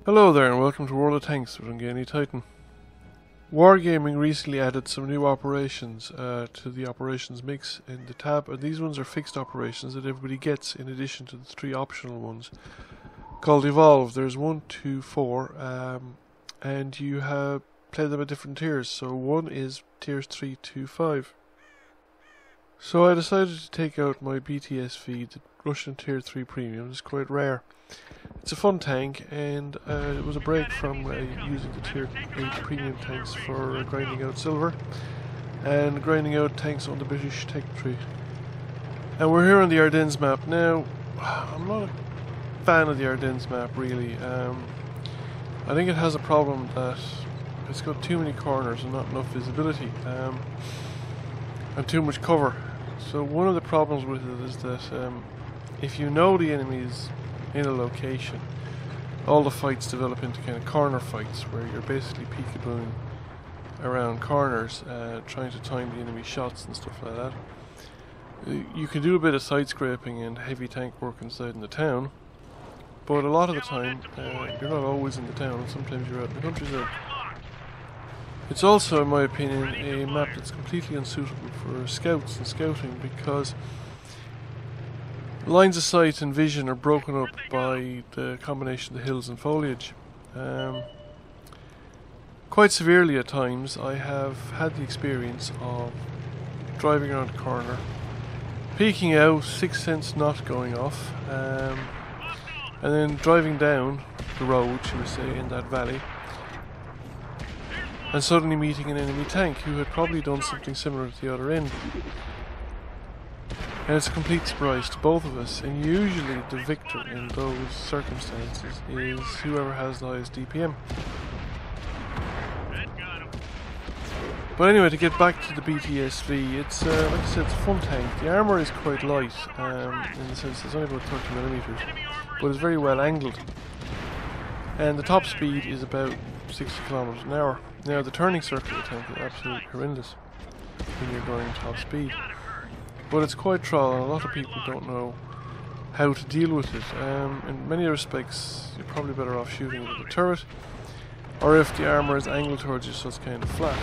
Hello there and welcome to World of Tanks with Ungainly Titan. Wargaming recently added some new operations to the operations mix in the tab, and these ones are fixed operations that everybody gets in addition to the 3 optional ones called Evolve. There's 1, 2, 4 and you have play them at different tiers. So one is tiers 3 to 5. So I decided to take out my BTSV, the Russian tier 3 premium. It's quite rare. It's a fun tank, and it was a break from using the tier 8 premium tanks for grinding out silver and grinding out tanks on the British tech tree. And we're here on the Ardennes map. Now, I'm not a fan of the Ardennes map really. I think it has a problem that it's got too many corners and not enough visibility, and too much cover. So one of the problems with it is that if you know the enemies in a location, all the fights develop into kind of corner fights where you're basically peekabooing around corners, trying to time the enemy shots and stuff like that. You can do a bit of side scraping and heavy tank work inside in the town, but a lot of the time you're not always in the town, and sometimes you're out in the countryside. It's also, in my opinion, a map that's completely unsuitable for scouts and scouting, because lines of sight and vision are broken up by the combination of the hills and foliage. Quite severely at times. I have had the experience of driving around a corner, peeking out, sixth sense not going off, and then driving down the road, shall we say, in that valley, and suddenly meeting an enemy tank who had probably done something similar at the other end. And it's a complete surprise to both of us, and usually the victor in those circumstances is whoever has the highest DPM. But anyway, to get back to the BTSV, it's like I said, it's a fun tank. The armour is quite light, in the sense it's only about 30mm, but it's very well angled. And the top speed is about 60 km an hour. Now the turning circle of the tank is absolutely horrendous when you're going top speed. But it's quite troll, and a lot of people don't know how to deal with it. In many respects, you're probably better off shooting it with a turret, or if the armour is angled towards you so it's kind of flat.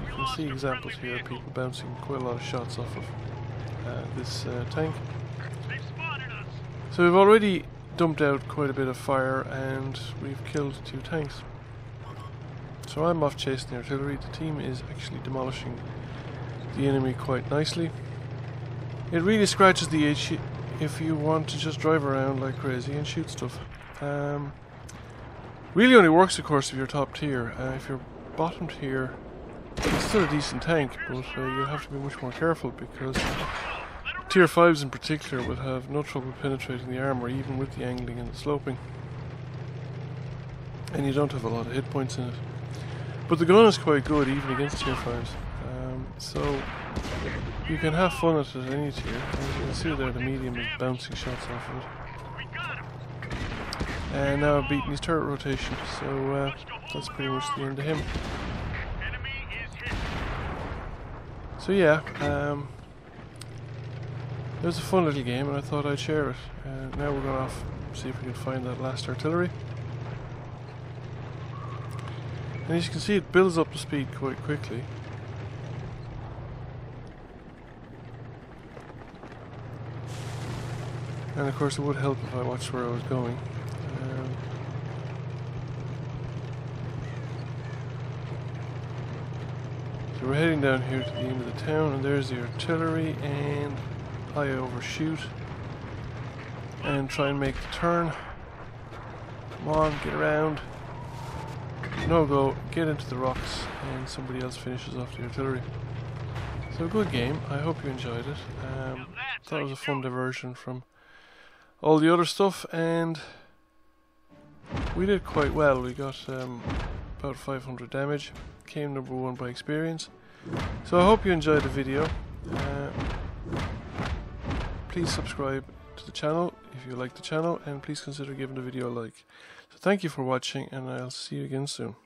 You can see examples here of people bouncing quite a lot of shots off of this tank. So we've already dumped out quite a bit of fire, and we've killed 2 tanks. So I'm off chasing the artillery. The team is actually demolishing the enemy quite nicely. It really scratches the itch if you want to just drive around like crazy and shoot stuff. Really only works, of course, if you're top tier. If you're bottom tier, it's still a decent tank, but you'll have to be much more careful, because tier 5s in particular will have no trouble penetrating the armour, even with the angling and the sloping. And you don't have a lot of hit points in it. But the gun is quite good even against tier 5s. So you can have fun at it at any tier. As you can see there, the medium is bouncing shots off of it. And now I've beaten his turret rotation, so that's pretty much the end of him. So yeah, it was a fun little game, and I thought I'd share it. Now we're going off see if we can find that last artillery. And as you can see, it builds up the speed quite quickly. And of course it would help if I watched where I was going. So we're heading down here to the end of the town, and there's the artillery, and I overshoot and try and make the turn. Come on, get around. No go, get into the rocks, and somebody else finishes off the artillery. So a good game. I hope you enjoyed it. Thought it was a fun diversion from all the other stuff, and we did quite well. We got about 500 damage, came number 1 by experience. So I hope you enjoyed the video. Please subscribe to the channel if you like the channel, and please consider giving the video a like. So thank you for watching, and I'll see you again soon.